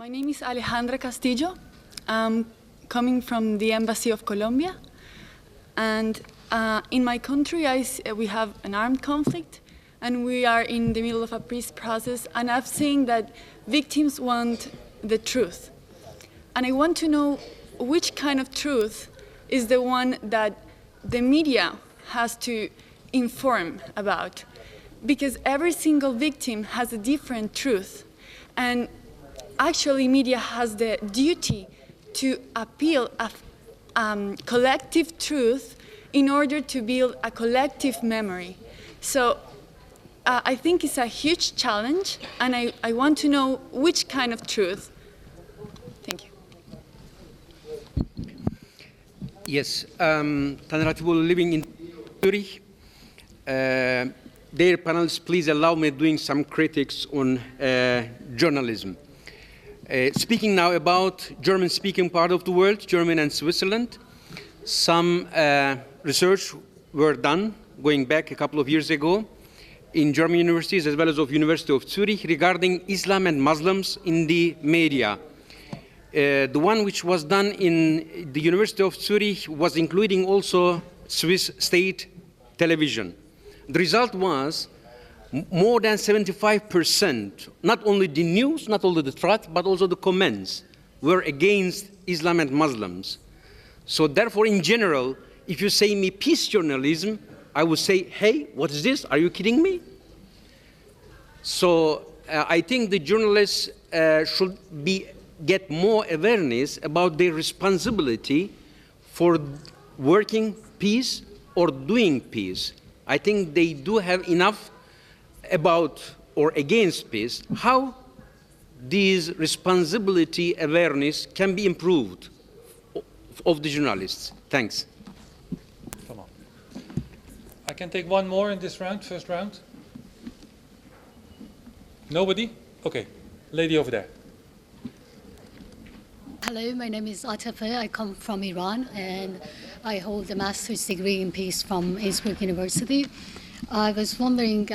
My name is Alejandra Castillo. I'm coming from the Embassy of Colombia. And in my country, we have an armed conflict, and we are in the middle of a peace process. And I've seen that victims want the truth. And I want to know which kind of truth is the one that the media has to inform about. Because every single victim has a different truth. And actually, media has the duty to appeal a collective truth in order to build a collective memory. So I think it's a huge challenge, and I want to know which kind of truth. Thank you. Yes, Tanrat people living in Zurich. Dear panelists, please allow me doing some critics on journalism. Speaking now about German-speaking part of the world, Germany and Switzerland, some research were done going back a couple of years ago in German universities as well as of University of Zurich regarding Islam and Muslims in the media. The one which was done in the University of Zurich was including also Swiss state television. The result was more than 75%, not only the news, not only the threat, but also the comments were against Islam and Muslims. So therefore, in general, if you say me peace journalism, I would say, hey, what is this? Are you kidding me? So I think the journalists should get more awareness about their responsibility for working peace or doing peace. I think they do have enough about or against peace. How this responsibility awareness can be improved of the journalists? Thanks. Come on. I can take one more in this round, first round. Nobody? Okay, lady over there. Hello, my name is Atafa. I come from Iran, and I hold a master's degree in peace from Innsbruck University. I was wondering,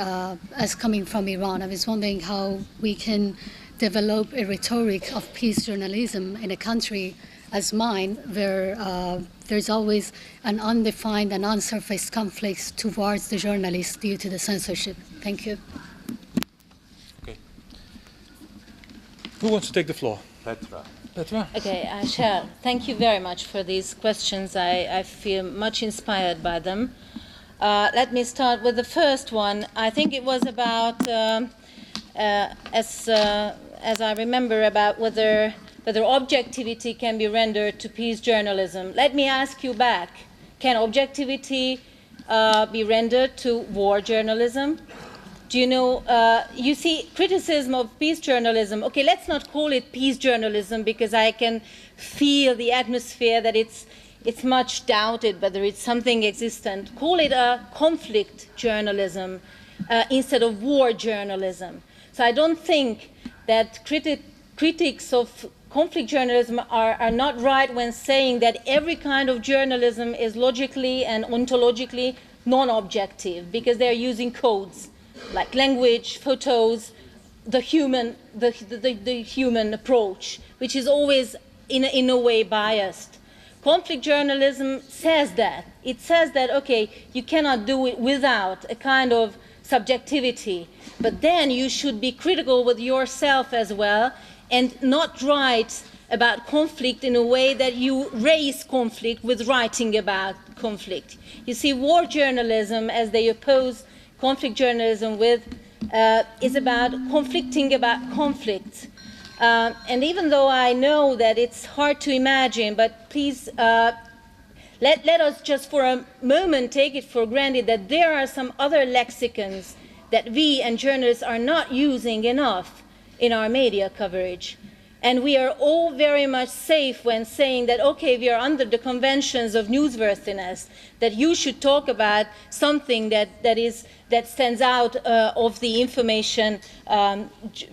as coming from Iran, I was wondering how we can develop a rhetoric of peace journalism in a country as mine, where there's always an undefined and unsurfaced conflicts towards the journalists due to the censorship. Thank you. Okay. Who wants to take the floor? Petra. Petra? Okay, Cher, thank you very much for these questions. I feel much inspired by them. Let me start with the first one. I think it was about, as I remember, about whether objectivity can be rendered to peace journalism. Let me ask you back. Can objectivity be rendered to war journalism? Do you know, you see criticism of peace journalism. Okay, let's not call it peace journalism because I can feel the atmosphere that it's much doubted whether it's something existent. Call it a conflict journalism instead of war journalism. So I don't think that critics of conflict journalism are not right when saying that every kind of journalism is logically and ontologically non-objective because they're using codes like language, photos, the human approach, which is always in a way biased. Conflict journalism says that. It says that, okay, you cannot do it without a kind of subjectivity, but then you should be critical with yourself as well and not write about conflict in a way that you raise conflict with writing about conflict. You see, war journalism, as they oppose conflict journalism with, is about conflicting about conflict. And even though I know that it's hard to imagine, but please let us just for a moment take it for granted that there are some other lexicons that we and journalists are not using enough in our media coverage. And we are all very much safe when saying that, okay, we are under the conventions of newsworthiness, that you should talk about something that stands out of the information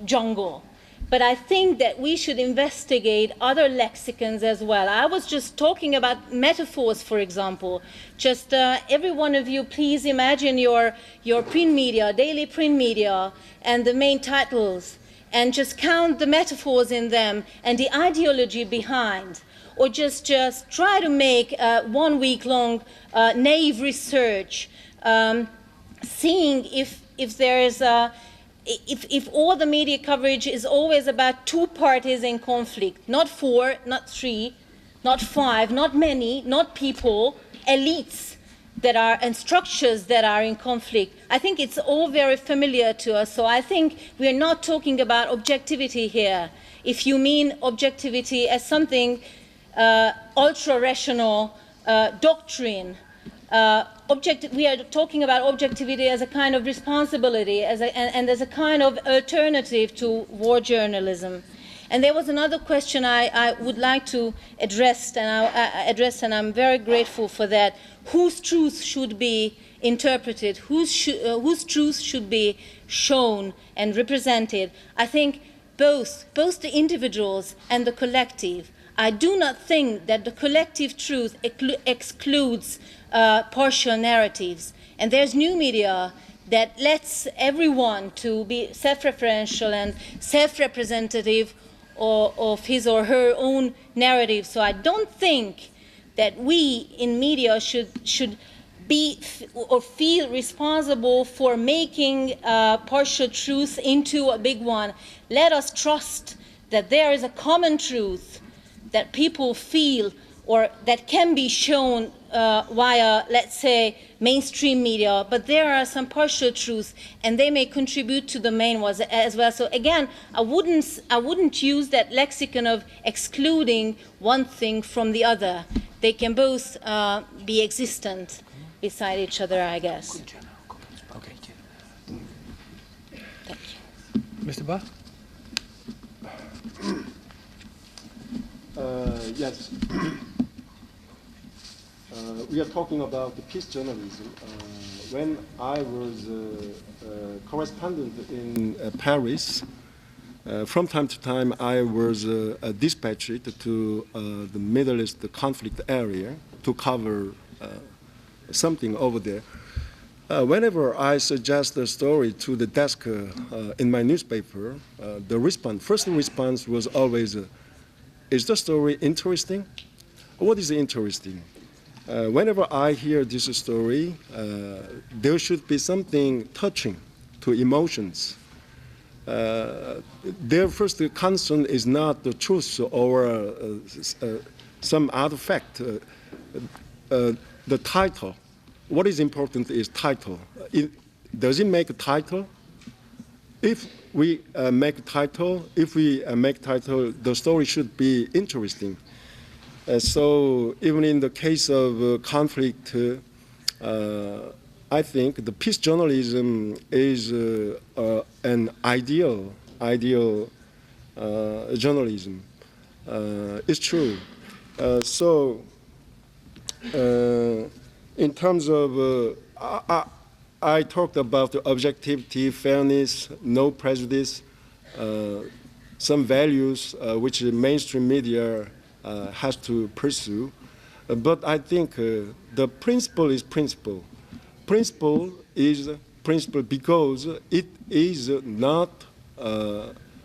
jungle. But I think that we should investigate other lexicons as well. I was just talking about metaphors, for example. Just every one of you, please imagine your print media, daily print media, and the main titles. and just count the metaphors in them and the ideology behind, or just try to make a 1 week long naive research, seeing if there is if all the media coverage is always about two parties in conflict, not four, not three, not five, not many, not people, elites that are, and structures that are in conflict. I think it's all very familiar to us, so I think we are not talking about objectivity here. If you mean objectivity as something ultra-rational doctrine, we are talking about objectivity as a kind of responsibility, and as a kind of alternative to war journalism. And there was another question I would like to address, and I'm very grateful for that. Whose truth should be interpreted? Whose truth should be shown and represented? I think both the individuals and the collective. I do not think that the collective truth excludes partial narratives. And there's new media that lets everyone to be self-referential and self-representative of his or her own narrative. So I don't think that we in media should be or feel responsible for making partial truth into a big one. Let us trust that there is a common truth that people feel, or that can be shown via, let's say, mainstream media, but there are some partial truths, and they may contribute to the main ones as well. So again, I wouldn't use that lexicon of excluding one thing from the other. They can both be existent beside each other, I guess. Okay. Thank you. Mr. Bach? Yes. We are talking about the peace journalism. When I was a correspondent in Paris, from time to time I was dispatched to the Middle East conflict area to cover something over there. Whenever I suggest a story to the desk in my newspaper, the first response was always, is the story interesting? What is interesting? Whenever I hear this story, there should be something touching to emotions. Their first concern is not the truth or some artifact. The title. What is important is title. Does it make a title? If we make title, the story should be interesting. So even in the case of conflict, I think the peace journalism is an ideal journalism. It's true. So in terms of, I talked about the objectivity, fairness, no prejudice, some values which the mainstream media has to pursue. But I think the principle is principle. Principle is principle because it is not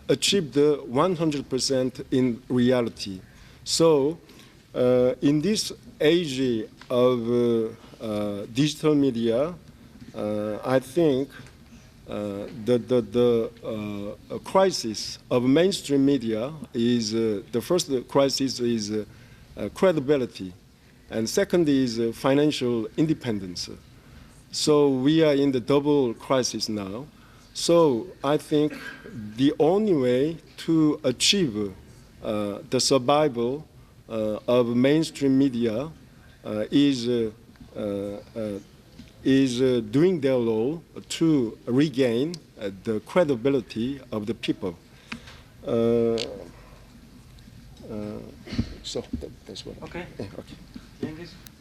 achieved 100% in reality. So in this age of digital media, I think the crisis of mainstream media is the first crisis is credibility, and second is financial independence. So we are in the double crisis now. So I think the only way to achieve the survival of mainstream media is doing their role to regain the credibility of the people. So that's what. Okay. Okay.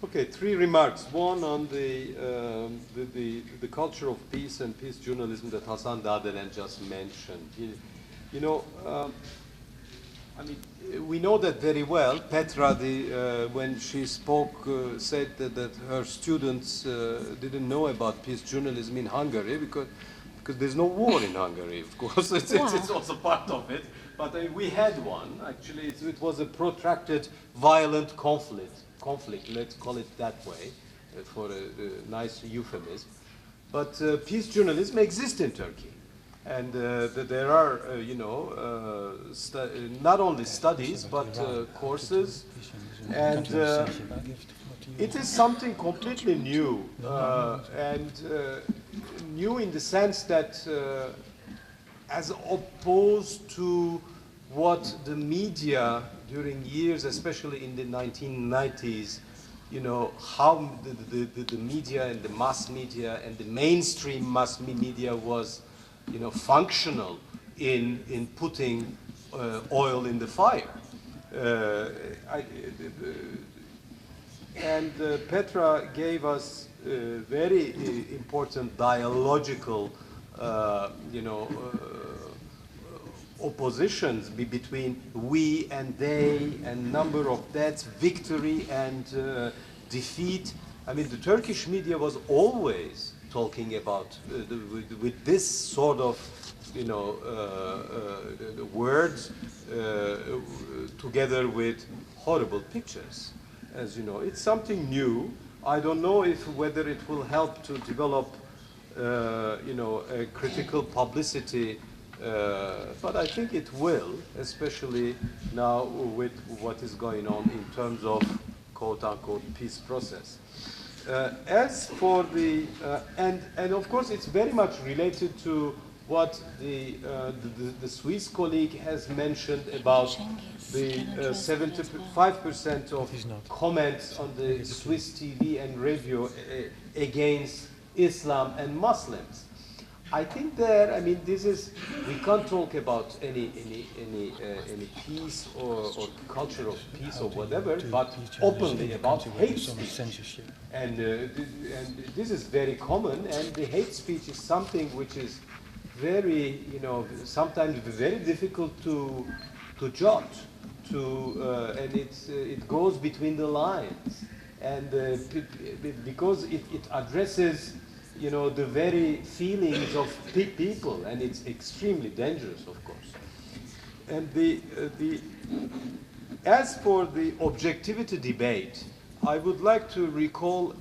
Okay, three remarks. One on the culture of peace and peace journalism that Hasan Dadelen just mentioned. You know, I mean, we know that very well. Petra, when she spoke, said that her students didn't know about peace journalism in Hungary because there's no war in Hungary, of course. It's also part of it. But we had one. Actually, it was a protracted, violent conflict. Let's call it that way, for a nice euphemism. But peace journalism exists in Turkey, and there are, not only studies but courses, and it is something completely new, and new in the sense that, as opposed to what the media during years, especially in the 1990s, how the media and the mass media and the mainstream mass media was, functional in putting oil in the fire. And Petra gave us very important dialogical, oppositions between we and they, and number of deaths, victory and defeat. I mean, the Turkish media was always talking about with this sort of, words together with horrible pictures. As you know, it's something new. I don't know whether it will help to develop, a critical publicity. But I think it will, especially now with what is going on in terms of quote-unquote peace process. As for the and of course it's very much related to what the Swiss colleague has mentioned about the 75% of comments on the Swiss TV and radio against Islam and Muslims. I think there, I mean, we can't talk about any peace or culture of peace or whatever, but openly about hate speech. And this is very common, and the hate speech is something which is very, sometimes very difficult to judge, and it goes between the lines, and because it addresses, the very feelings of people, and it's extremely dangerous, of course. And as for the objectivity debate, I would like to recall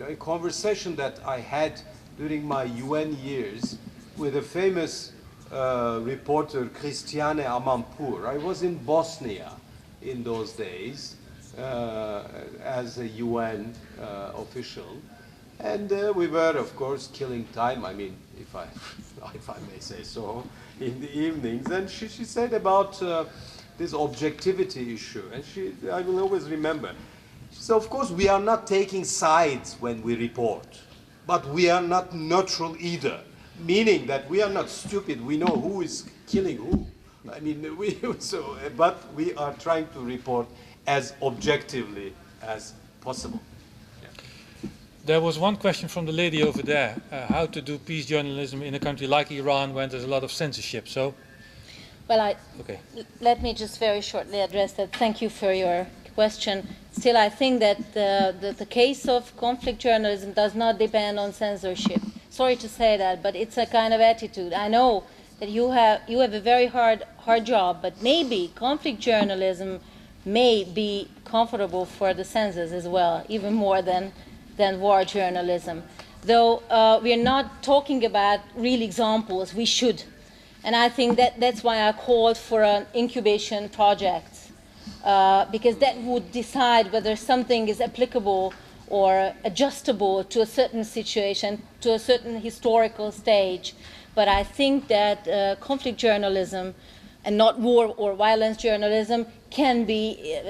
a conversation that I had during my UN years with a famous reporter, Christiane Amanpour. I was in Bosnia in those days as a UN official. And we were, of course, killing time, I mean, if I may say so, in the evenings. And she said about this objectivity issue, and I will always remember. She said, of course, we are not taking sides when we report, but we are not neutral either, meaning that we are not stupid. We know who is killing who. I mean, but we are trying to report as objectively as possible. There was one question from the lady over there, how to do peace journalism in a country like Iran when there's a lot of censorship. So, well, let me just very shortly address that. Thank you for your question. Still, I think that the case of conflict journalism does not depend on censorship. Sorry to say that, but it's a kind of attitude. I know that you have a very hard job, but maybe conflict journalism may be comfortable for the censors as well, even more than war journalism. Though we are not talking about real examples, we should. And I think that's why I called for an incubation project, because that would decide whether something is applicable or adjustable to a certain situation, to a certain historical stage. But I think that conflict journalism and not war or violence journalism can be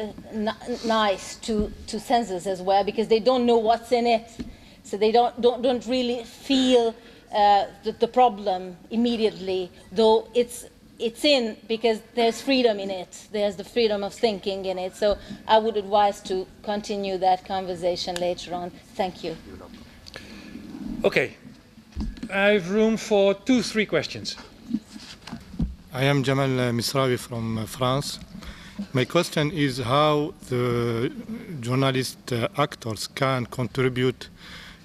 nice to censors as well, because they don't know what's in it, so they don't really feel the problem immediately, though it's in, because there's freedom in it, there's the freedom of thinking in it. So I would advise to continue that conversation later on. Thank you. Okay, I have room for 2-3 questions. I am Jamal Misrawi from France. My question is how the journalist actors can contribute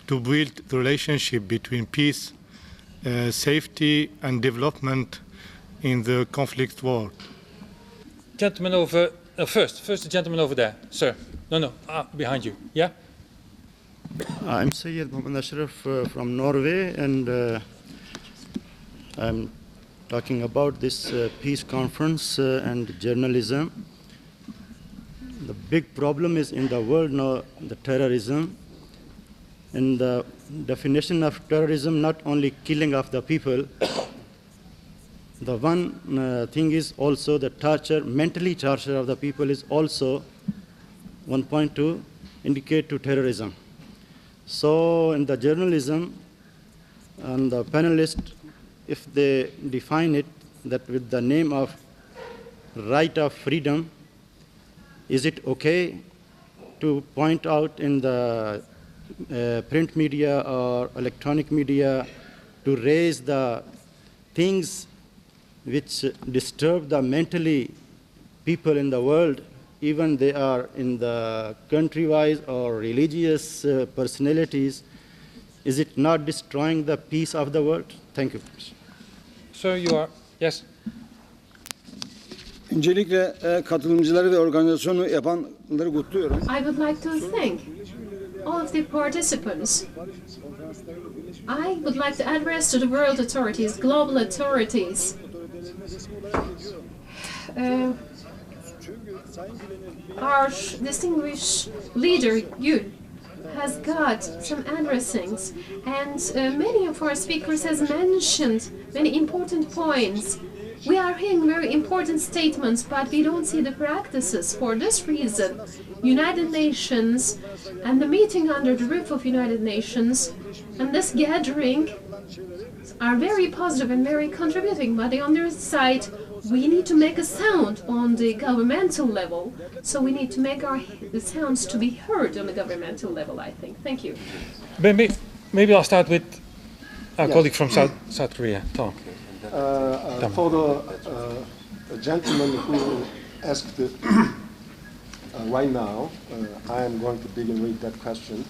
to build the relationship between peace safety and development in the conflict world. Gentleman over, first the gentleman over there, sir. No, behind you, yeah? I'm Syed Mohammed Ashraf from Norway, and I'm talking about this peace conference and journalism. The big problem is in the world now, the terrorism. And the definition of terrorism, not only killing of the people, the one thing is also the torture, mentally torture of the people is also one point to indicate to terrorism. So in the journalism, and the panelists, if they define it that with the name of right of freedom, is it okay to point out in the print media or electronic media to raise the things which disturb the mentally people in the world, even they are in the country-wise or religious personalities? Is it not destroying the peace of the world? Thank you. Sir, you are, yes. Öncelikle katılımcıları ve organizasyonu yapanları kutluyorum. I would like to thank all of the participants. I would like to address to the world authorities, global authorities. Our distinguished leader, Gül, has got some addressings, and many of our speakers has mentioned many important points. We are hearing very important statements, but we don't see the practices. For this reason, United Nations and the meeting under the roof of United Nations and this gathering are very positive and very contributing, but on the other side, we need to make a sound on the governmental level. So we need to make our sounds to be heard on the governmental level, I think. Thank you. Maybe I'll start with our colleague from South Korea, Tom. For the gentleman who asked right now, I am going to begin with that question.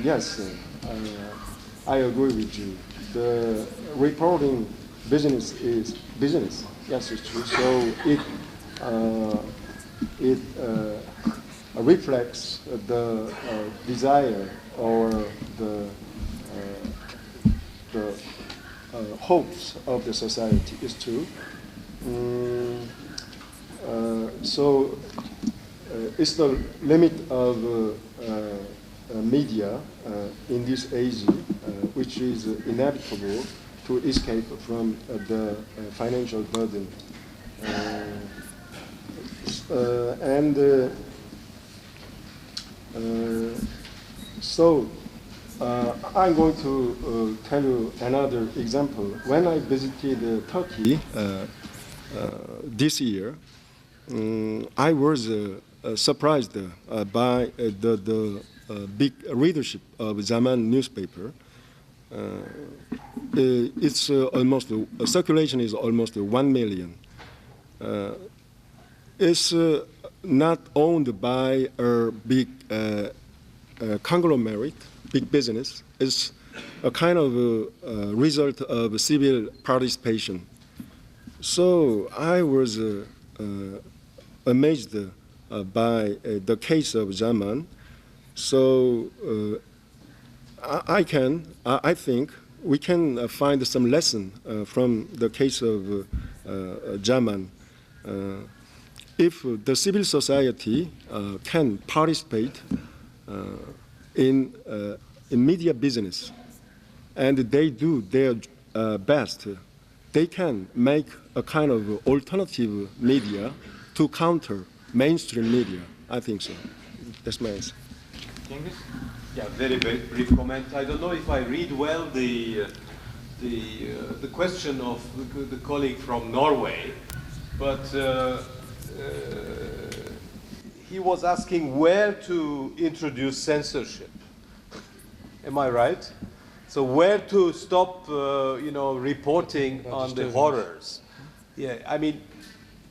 Yes, I agree with you. The reporting business is business. Yes, it's true. So it reflects the desire or the hopes of the society. Is true. So it's the limit of media in this age, which is inevitable to escape from the financial burden. So I'm going to tell you another example. When I visited Turkey this year, I was surprised by the big readership of Zaman newspaper. It's almost circulation is almost 1 million. It's not owned by a big conglomerate, big business. It's a kind of result of civil participation. So I was amazed by the case of Zaman. So I think we can find some lesson from the case of Zaman. If the civil society can participate in media business, and they do their best, they can make a kind of alternative media to counter mainstream media. I think so. That's my answer. Yeah, very brief comment. I don't know if I read well the question of the colleague from Norway, but he was asking where to introduce censorship. Am I right? So where to stop, reporting on the horrors? Yeah, I mean,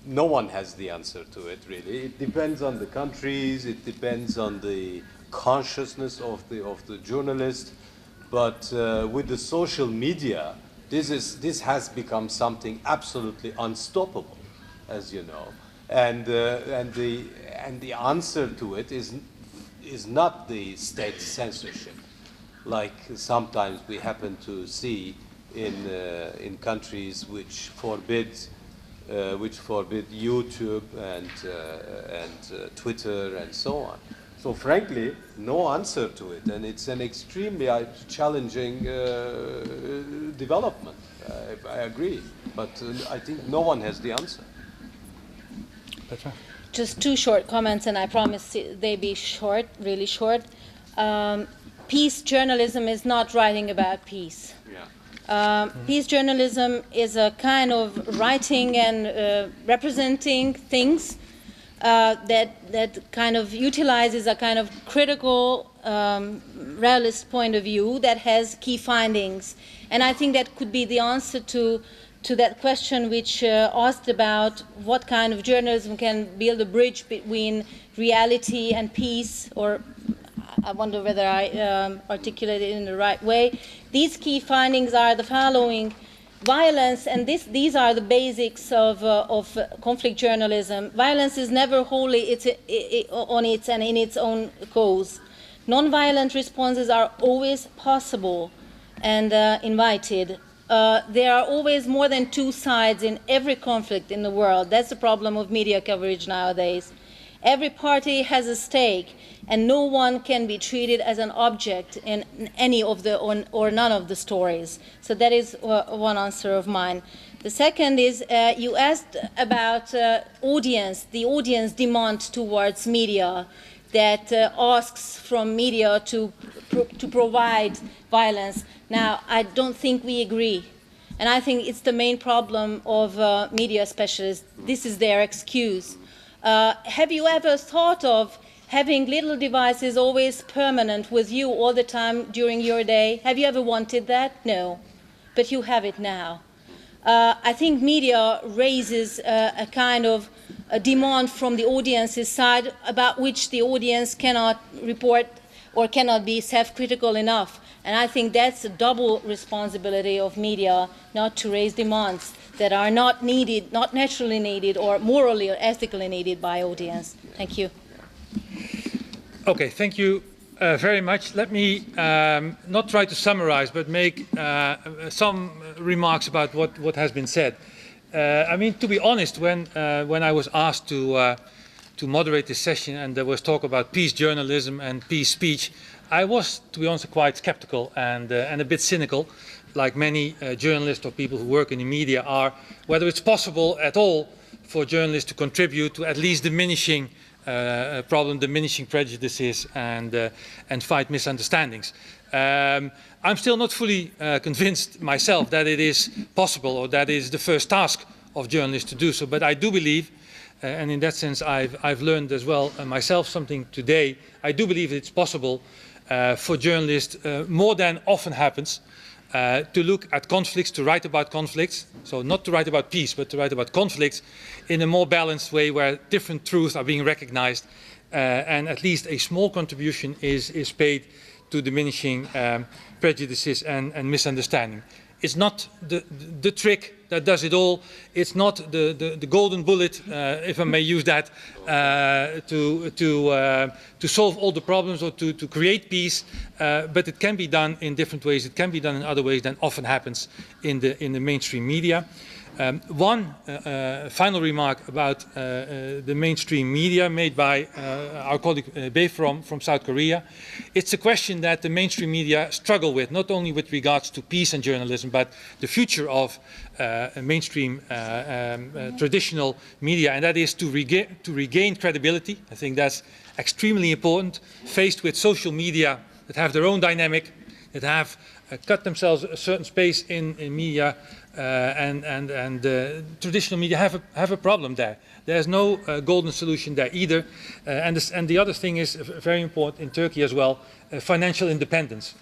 no one has the answer to it, really. It depends on the countries. It depends on the consciousness of the journalist. But with the social media, this has become something absolutely unstoppable, as you know. And the answer to it is not the state censorship, like sometimes we happen to see in countries which forbid YouTube and Twitter and so on. So frankly, no answer to it, and it's an extremely challenging development. I agree, but I think no one has the answer. Petra? Just two short comments, and I promise they be short, really short. Peace journalism is not writing about peace. Peace journalism is a kind of writing and representing things that kind of utilizes a kind of critical, realist point of view that has key findings. And I think that could be the answer to that question which asked about what kind of journalism can build a bridge between reality and peace, or I wonder whether I articulated it in the right way. These key findings are the following. Violence, and these are the basics of conflict journalism. Violence is never wholly on its and in its own cause. Non-violent responses are always possible and invited. There are always more than two sides in every conflict in the world. That's the problem of media coverage nowadays. Every party has a stake, and no one can be treated as an object in any of the or none of the stories. So that is one answer of mine. The second is you asked about audience, the audience demand towards media that asks from media to provide violence. Now, I don't think we agree. And I think it's the main problem of media specialists. This is their excuse. Have you ever thought of having little devices always permanent with you all the time during your day? Have you ever wanted that? No. But you have it now. I think media raises a kind of a demand from the audience's side about which the audience cannot report or cannot be self-critical enough. And I think that's a double responsibility of media, not to raise demands that are not needed, not naturally needed, or morally or ethically needed by audience. Thank you. Okay, thank you very much. Let me not try to summarize, but make some remarks about what has been said. I mean, to be honest, when I was asked to moderate this session and there was talk about peace journalism and peace speech, I was, to be honest, quite skeptical and a bit cynical, like many journalists or people who work in the media are, whether it's possible at all for journalists to contribute to at least diminishing diminishing prejudices and fight misunderstandings. I'm still not fully convinced myself that it is possible or that is the first task of journalists to do so, but I do believe, and in that sense I've learned as well myself something today, I do believe it's possible for journalists, more than often happens, to look at conflicts, to write about conflicts, so not to write about peace, but to write about conflicts in a more balanced way where different truths are being recognized and at least a small contribution is paid to diminishing prejudices and misunderstanding. It's not the trick that does it all. It's not the golden bullet, if I may use that, to solve all the problems or to create peace. But it can be done in different ways. It can be done in other ways than often happens in the mainstream media. One final remark about the mainstream media made by our colleague Bae from South Korea. It's a question that the mainstream media struggle with, not only with regards to peace and journalism, but the future of mainstream traditional media, and that is to regain credibility. I think that's extremely important, faced with social media that have their own dynamic, that have cut themselves a certain space in media, and traditional media have a problem there. There's no golden solution there either. And the other thing is very important in Turkey as well, financial independence.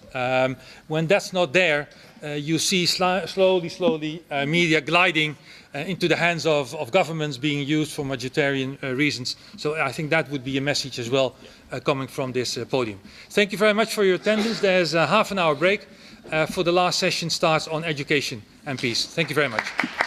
When that's not there, you see slowly media gliding into the hands of governments being used for humanitarian reasons. So I think that would be a message as well coming from this podium. Thank you very much for your attendance. There's a half-an-hour break for the last session starts on education and peace. Thank you very much.